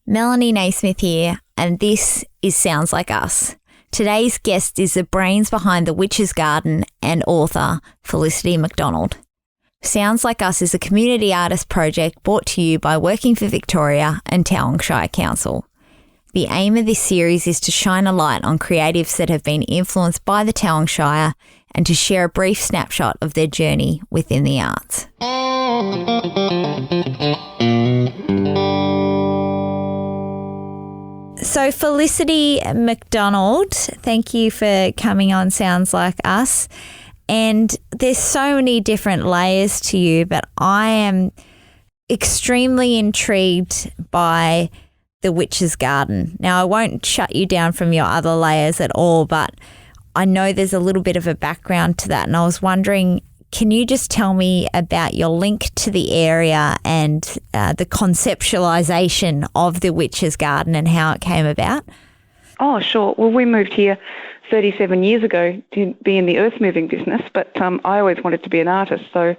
Melanie Naismith here, and this is Sounds Like Us. Today's guest is the brains behind The Witch's Garden and author Felicity McDonald. Sounds Like Us is a community artist project brought to you by Working for Victoria and Tauranga Shire Council. The aim of this series is to shine a light on creatives that have been influenced by the Tauranga Shire and to share a brief snapshot of their journey within the arts. So Felicity McDonald, thank you for coming on Sounds Like Us. And there's so many different layers to you, but I am extremely intrigued by The Witch's Garden. Now, I won't shut you down from your other layers at all, but I know there's a little bit of a background to that. And I was wondering, can you just tell me about your link to the area and the conceptualisation of The Witch's Garden and how it came about? Oh, sure. Well, we moved here 37 years ago to be in the earth moving business, but I always wanted to be an artist. So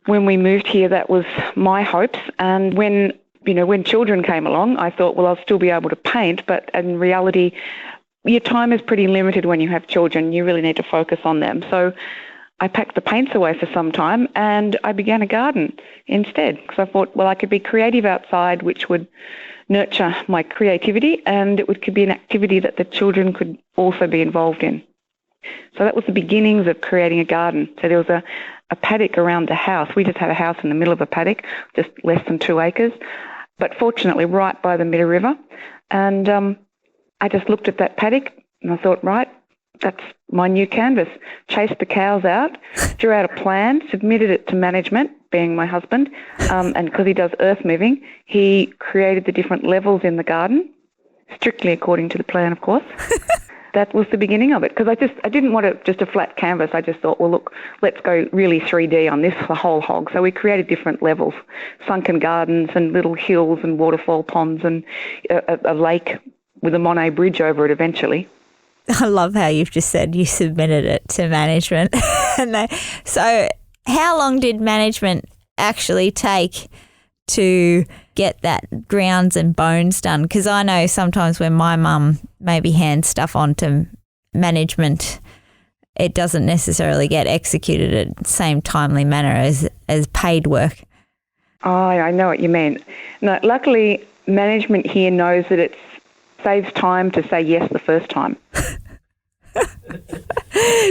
when we moved here, that was my hopes. And when children came along, I thought, well, I'll still be able to paint, but in reality, your time is pretty limited when you have children. You really need to focus on them. So I packed the paints away for some time and I began a garden instead because I thought, well, I could be creative outside, which would nurture my creativity, and it could be an activity that the children could also be involved in. So that was the beginnings of creating a garden. So there was a paddock around the house. We just had a house in the middle of a paddock, just less than 2 acres, but fortunately right by the Middle River. And I just looked at that paddock and I thought, right, that's my new canvas. Chased the cows out, drew out a plan, submitted it to management, being my husband, and because he does earth moving, he created the different levels in the garden, strictly according to the plan, of course. That was the beginning of it, because I didn't want just a flat canvas. I just thought, well, look, let's go really 3D on this, the whole hog. So we created different levels, sunken gardens and little hills and waterfall ponds and a lake with a Monet bridge over it eventually. I love how you've just said you submitted it to management. So how long did management actually take to get that grounds and bones done? Because I know sometimes when my mum maybe hands stuff on to management, it doesn't necessarily get executed at the same timely manner as paid work. Oh, I know what you mean. No, luckily, management here knows that it saves time to say yes the first time.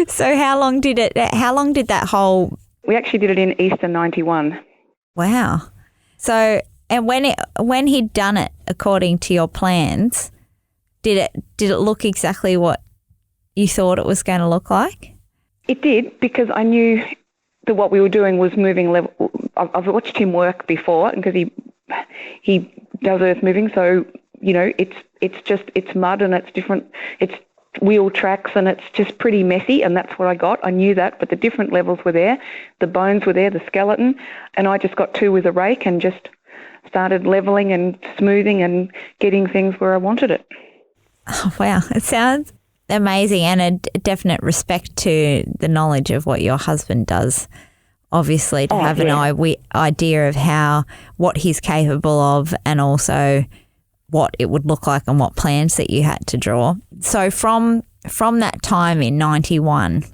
So how long did that whole... We actually did it in Easter 91. Wow. So, and when he'd done it according to your plans, did it look exactly what you thought it was going to look like? It did, because I knew that what we were doing was moving level. I've watched him work before because he does earth moving, so it's mud and it's different. It's wheel tracks and it's just pretty messy, and that's what I got. I knew that, but the different levels were there. The bones were there, the skeleton, and I just got to with a rake and just started levelling and smoothing and getting things where I wanted it. Oh, wow. It sounds amazing, and a definite respect to the knowledge of what your husband does, obviously, to have an idea of what he's capable of and also what it would look like and what plans that you had to draw. So from that time in 91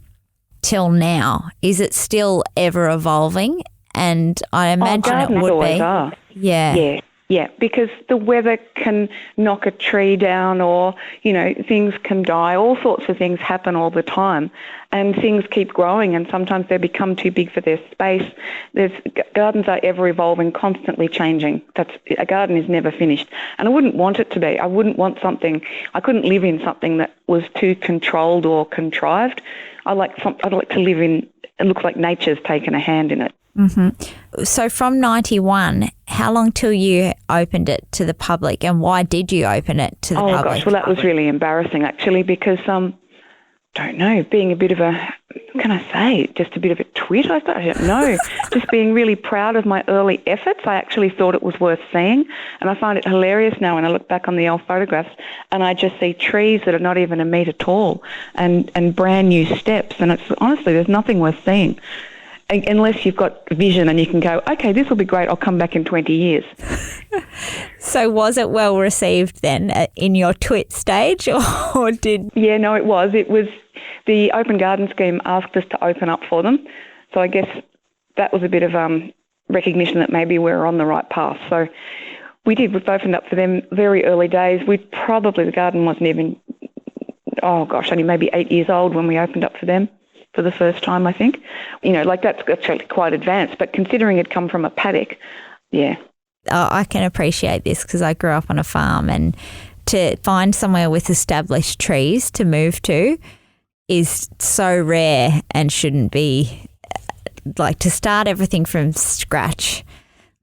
till now, is it still ever evolving? And I imagine it would be. Are. Yeah. Yeah, because the weather can knock a tree down or, things can die. All sorts of things happen all the time, and things keep growing, and sometimes they become too big for their space. Gardens are ever evolving, constantly changing. A garden is never finished, and I wouldn't want it to be. I couldn't live in something that was too controlled or contrived. I'd like to live in, it looks like nature's taken a hand in it. Mm-hmm. So from 91, how long till you opened it to the public, and why did you open it to the public? Oh, gosh, well, that was really embarrassing, actually, because, don't know, being a bit of just a bit of a twit, I don't know. Just being really proud of my early efforts. I actually thought it was worth seeing, and I find it hilarious now when I look back on the old photographs and I just see trees that are not even a metre tall and brand new steps, and it's honestly, there's nothing worth seeing. unless you've got vision and you can go, okay, this will be great, I'll come back in 20 years. So was it well received then in your twit stage or did... Yeah, no, it was. It was the Open Garden Scheme asked us to open up for them. So I guess that was a bit of recognition that maybe we're on the right path. So we did. We've opened up for them very early days. The garden wasn't even, only maybe 8 years old when we opened up for them for the first time, I think. That's actually quite advanced. But considering it come from a paddock, yeah. I can appreciate this because I grew up on a farm, and to find somewhere with established trees to move to is so rare and shouldn't be. Like, to start everything from scratch.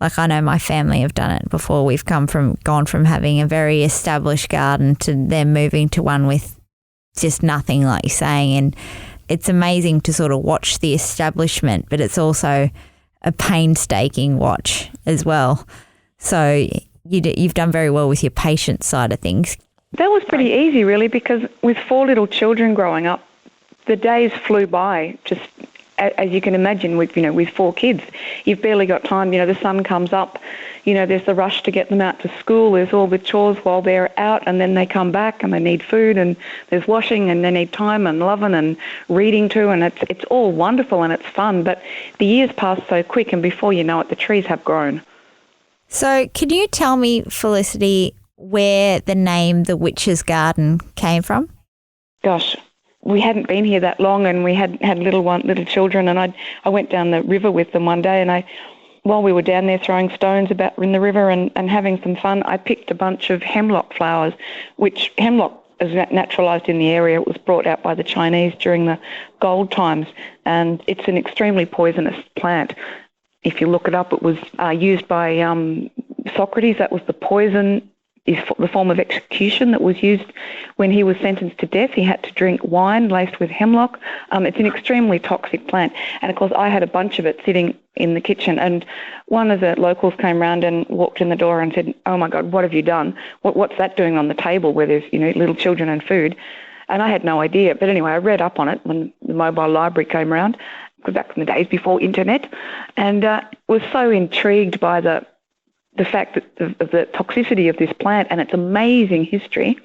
Like, I know my family have done it before. We've gone from having a very established garden to then moving to one with just nothing, like you're saying. And it's amazing to sort of watch the establishment, but it's also a painstaking watch as well. So you've done very well with your patience side of things. That was pretty easy, really, because with 4 little children growing up, the days flew by. Just as you can imagine, with 4 kids, you've barely got time. The sun comes up, there's the rush to get them out to school. There's all the chores while they're out, and then they come back and they need food, and there's washing, and they need time and loving and reading too, and it's all wonderful and it's fun. But the years pass so quick, and before you know it, the trees have grown. So can you tell me, Felicity, where the name The Witch's Garden came from? Gosh, we hadn't been here that long, and we had little children, and I went down the river with them one day, and while we were down there throwing stones about in the river and having some fun, I picked a bunch of hemlock flowers, which hemlock is naturalised in the area. It was brought out by the Chinese during the gold times, and it's an extremely poisonous plant. If you look it up, it was used by Socrates. That was the poison, is the form of execution that was used when he was sentenced to death. He had to drink wine laced with hemlock. It's an extremely toxic plant. And, of course, I had a bunch of it sitting in the kitchen, and one of the locals came round and walked in the door and said, "Oh, my God, what have you done? What's that doing on the table where there's, little children and food?" And I had no idea. But anyway, I read up on it when the mobile library came round, back in the days before internet, and was so intrigued by the fact that the toxicity of this plant and its amazing history.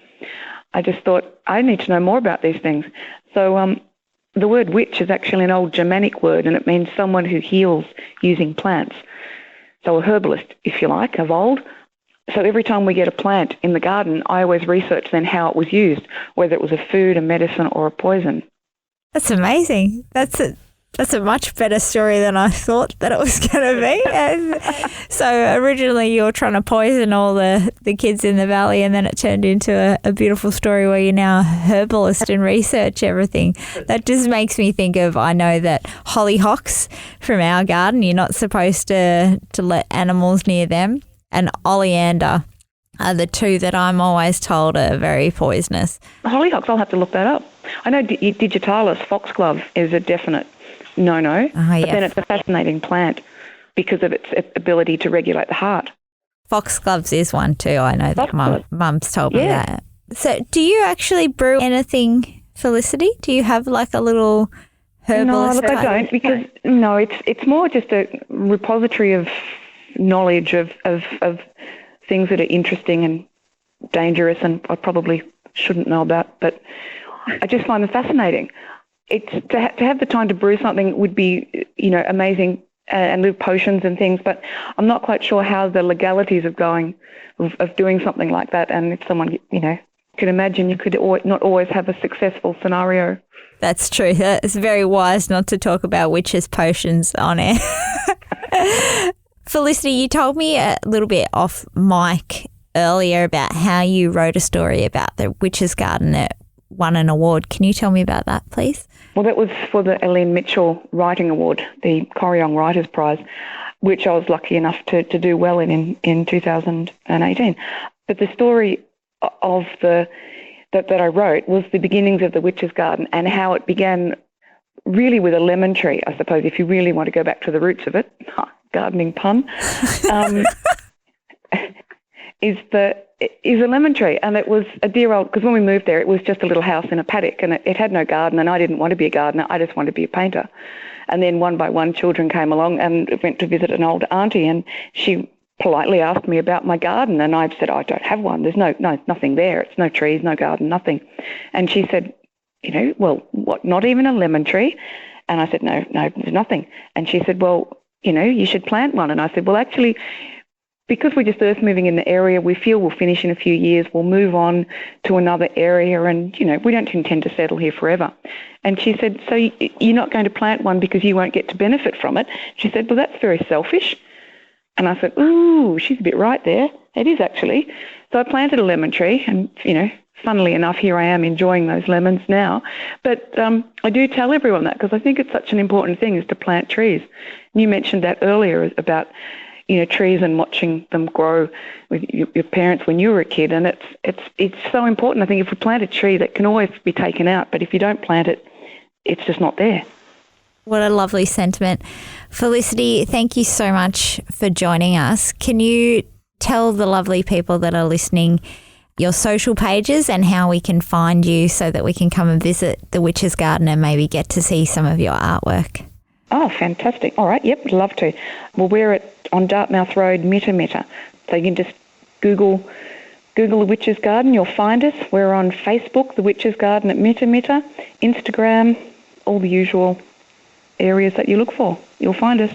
I just thought, I need to know more about these things. So the word witch is actually an old Germanic word, and it means someone who heals using plants. So a herbalist, if you like, of old. So every time we get a plant in the garden, I always research then how it was used, whether it was a food, a medicine, or a poison. That's amazing. That's a much better story than I thought that it was going to be. And so originally you were trying to poison all the kids in the valley, and then it turned into a beautiful story where you're now a herbalist and research everything. That just makes me think of, I know that hollyhocks from our garden, you're not supposed to let animals near them, and oleander are the two that I'm always told are very poisonous. Hollyhocks, I'll have to look that up. I know digitalis, foxglove, is a definite no. But then it's a fascinating plant because of its ability to regulate the heart. Foxgloves is one too. I know that Mum's told me that. So do you actually brew anything, Felicity? Do you have like a little herbalist? No, look, I don't, because it's more just a repository of knowledge of things that are interesting and dangerous and I probably shouldn't know about, but I just find them fascinating. It's to have the time to brew something would be, amazing, and live potions and things, but I'm not quite sure how the legalities of doing something like that. And if someone, could imagine, you could not always have a successful scenario. That's true. It's very wise not to talk about witches' potions on air. Felicity, you told me a little bit off mic earlier about how you wrote a story about the Witch's Garden that won an award. Can you tell me about that, please? Well, that was for the Eileen Mitchell Writing Award, the Corryong Writers' Prize, which I was lucky enough to do well in 2018. But the story of that I wrote was the beginnings of the Witch's Garden and how it began really with a lemon tree, I suppose, if you really want to go back to the roots of it. Gardening pun. Is that is a lemon tree. And it was a dear old, because when we moved there, it was just a little house in a paddock, and it had no garden, and I didn't want to be a gardener. I just wanted to be a painter. And then one by one, children came along and went to visit an old auntie, and she politely asked me about my garden, and I said, I don't have one. There's nothing there. It's no trees, no garden, nothing. And she said, well, what, not even a lemon tree? And I said, no, there's nothing. And she said, well, you should plant one. And I said, well, actually, because we're just earth moving in the area, we feel we'll finish in a few years, we'll move on to another area, and, we don't intend to settle here forever. And she said, so you're not going to plant one because you won't get to benefit from it? She said, well, that's very selfish. And I said, ooh, she's a bit right there. It is actually. So I planted a lemon tree, and, funnily enough, here I am enjoying those lemons now. But I do tell everyone that because I think it's such an important thing, is to plant trees. You mentioned that earlier about, trees and watching them grow with your parents when you were a kid. And it's so important. I think if we plant a tree, that can always be taken out. But if you don't plant it, it's just not there. What a lovely sentiment. Felicity, thank you so much for joining us. Can you tell the lovely people that are listening your social pages and how we can find you so that we can come and visit the Witch's Garden and maybe get to see some of your artwork? Oh, fantastic. All right. Yep, love to. Well, we're on Dartmouth Road, Mitta. So you can just Google the Witch's Garden. You'll find us. We're on Facebook, the Witch's Garden at Mitta, Instagram, all the usual areas that you look for. You'll find us.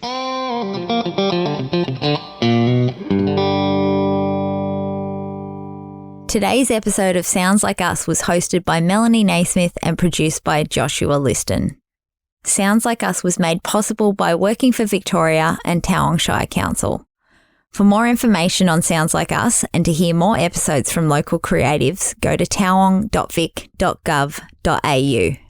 Today's episode of Sounds Like Us was hosted by Melanie Naismith and produced by Joshua Liston. Sounds Like Us was made possible by working for Victoria and Tauranga Shire Council. For more information on Sounds Like Us and to hear more episodes from local creatives, go to tauranga.vic.gov.au.